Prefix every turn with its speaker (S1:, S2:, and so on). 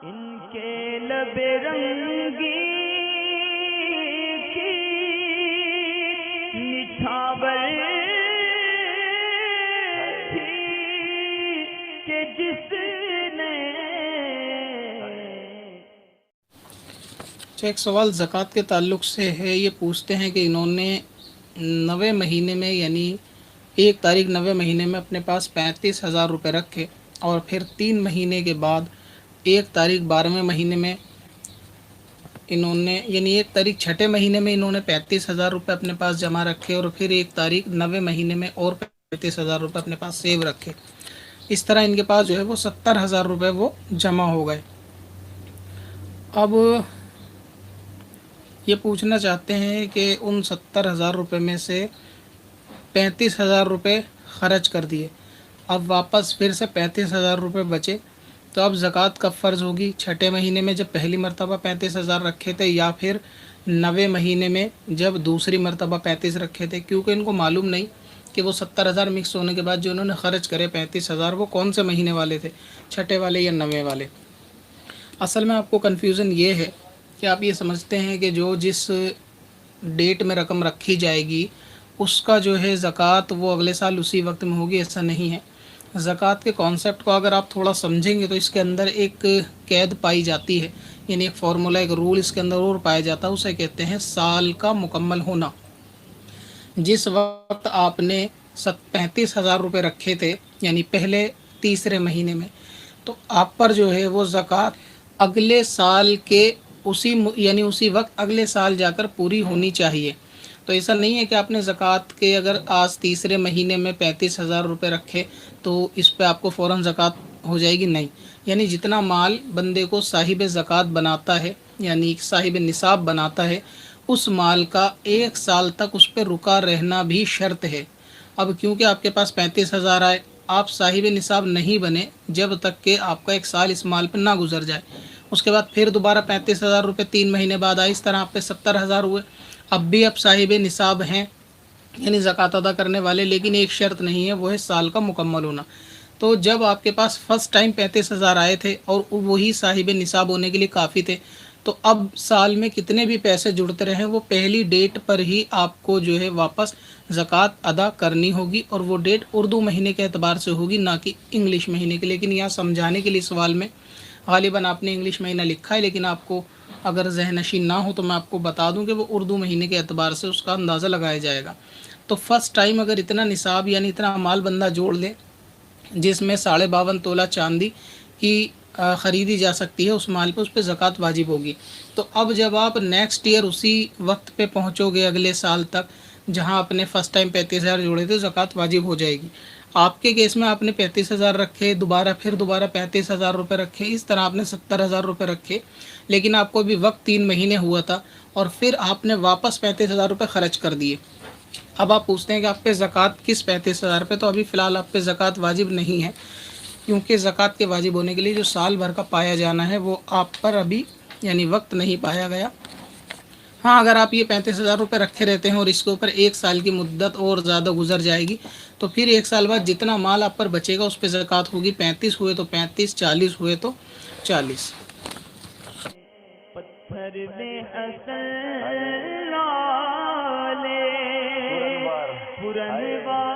S1: ان کے لب رنگی کی نچھاور تھی کہ جس نے
S2: ایک سوال زکوٰۃ کے تعلق سے ہے. یہ پوچھتے ہیں کہ انہوں نے 90 مہینے میں یعنی 1 تاریخ 90 مہینے میں اپنے پاس 35,000 روپے رکھے اور پھر 3 مہینے کے بعد 1 تاریخ 12ویں مہینے میں انہوں نے یعنی 1 تاریخ 6 مہینے میں انہوں نے 35,000 روپے اپنے پاس جمع رکھے اور پھر 1 تاریخ 90 مہینے میں اور 35,000 روپے اپنے پاس سیو رکھے. اس طرح ان کے پاس جو ہے وہ 70,000 روپے وہ جمع ہو گئے. اب یہ پوچھنا چاہتے ہیں کہ ان 70,000 روپے میں سے 35,000 روپے خرچ کر دیے, اب واپس پھر سے 35,000 روپے بچے, تو اب زکوٰۃ کب فرض ہوگی؟ 6 مہینے میں جب پہلی مرتبہ 35,000 رکھے تھے یا پھر 90 مہینے میں جب دوسری مرتبہ 35 رکھے تھے؟ کیونکہ ان کو معلوم نہیں کہ وہ 70,000 مکس ہونے کے بعد جو انہوں نے خرچ کرے 35,000 وہ کون سے مہینے والے تھے, 6 والے یا 90 والے. اصل میں آپ کو کنفیوژن یہ ہے کہ آپ یہ سمجھتے ہیں کہ جو جس ڈیٹ میں رقم رکھی جائے گی اس کا جو ہے زکوٰۃ وہ اگلے سال اسی وقت میں ہوگی. ایسا نہیں ہے. زکوٰۃ کے کانسیپٹ کو اگر آپ تھوڑا سمجھیں گے تو اس کے اندر ایک قید پائی جاتی ہے, یعنی ایک فارمولا, ایک رول اس کے اندر اور پایا جاتا ہے. اسے کہتے ہیں سال کا مکمل ہونا. جس وقت آپ نے 35,000 روپے رکھے تھے یعنی پہلے تیسرے مہینے میں, تو آپ پر جو ہے وہ زکوٰۃ اگلے سال کے اسی وقت اگلے سال جا کر پوری ہونی چاہیے. تو ایسا نہیں ہے کہ آپ نے زکوٰۃ کے اگر آج تیسرے مہینے میں 35,000 روپے رکھے تو اس پہ آپ کو فوراً زکوٰۃ ہو جائے گی. نہیں, یعنی جتنا مال بندے کو صاحب زکوٰۃ بناتا ہے یعنی صاحب نصاب بناتا ہے اس مال کا 1 سال تک اس پہ رکا رہنا بھی شرط ہے. اب کیونکہ آپ کے پاس 35,000 آئے, آپ صاحب نصاب نہیں بنے جب تک کہ آپ کا 1 سال اس مال پہ نہ گزر جائے. اس کے بعد پھر دوبارہ 35,000 روپے 3 مہینے بعد آئے, اس طرح آپ پہ 70,000 ہوئے. اب بھی آپ صاحب نصاب ہیں یعنی زکوٰۃ ادا کرنے والے, لیکن ایک شرط نہیں ہے, وہ ہے سال کا مکمل ہونا. تو جب آپ کے پاس فرسٹ ٹائم 35,000 آئے تھے اور وہی صاحب نصاب ہونے کے لیے کافی تھے, تو اب سال میں کتنے بھی پیسے جڑتے رہیں وہ پہلی ڈیٹ پر ہی آپ کو جو ہے واپس زکوٰۃ ادا کرنی ہوگی, اور وہ ڈیٹ اردو مہینے کے اعتبار سے ہوگی نہ کہ انگلش مہینے کے. لیکن یہاں سمجھانے کے لیے سوال میں غالباً آپ نے انگلش مہینہ لکھا ہے, لیکن آپ کو اگر ذہن نشین نہ ہو تو میں آپ کو بتا دوں کہ وہ اردو مہینے کے اعتبار سے اس کا اندازہ لگایا جائے گا. تو فرسٹ ٹائم اگر اتنا نصاب یعنی اتنا مال بندہ جوڑ لے جس میں 52.5 تولہ چاندی کی خریدی جا سکتی ہے, اس مال پہ اس پہ زکوٰۃ واجب ہوگی. تو اب جب آپ نیکسٹ ایئر اسی وقت پہ پہنچو گے اگلے سال تک جہاں آپ نے فرسٹ ٹائم 35,000 جوڑے تھے, زکوٰۃ واجب ہو جائے گی. آپ کے کیس میں آپ نے 35,000 رکھے, دوبارہ 35,000 روپے رکھے, اس طرح آپ نے 70,000 روپے رکھے, لیکن آپ کو بھی وقت 3 مہینے ہوا تھا اور پھر آپ نے واپس 35,000 روپے خرچ کر دیے. اب آپ پوچھتے ہیں کہ آپ پہ زکوٰۃ کس 35,000 پہ؟ تو ابھی فی الحال آپ پہ زکوٰۃ واجب نہیں ہے, کیونکہ زکوٰۃ کے واجب ہونے کے لیے جو سال بھر کا پایا جانا ہے وہ آپ پر ابھی یعنی وقت نہیں پایا گیا. ہاں, اگر آپ یہ 35,000 روپے رکھے رہتے ہیں اور اس کے اوپر 1 سال کی مدت اور زیادہ گزر جائے گی تو پھر 1 سال بعد جتنا مال آپ پر بچے گا اس پہ زکوٰۃ ہوگی. 35 ہوئے تو 35, 40 ہوئے تو 40.
S1: پتھر میں حسن لالے پرنوار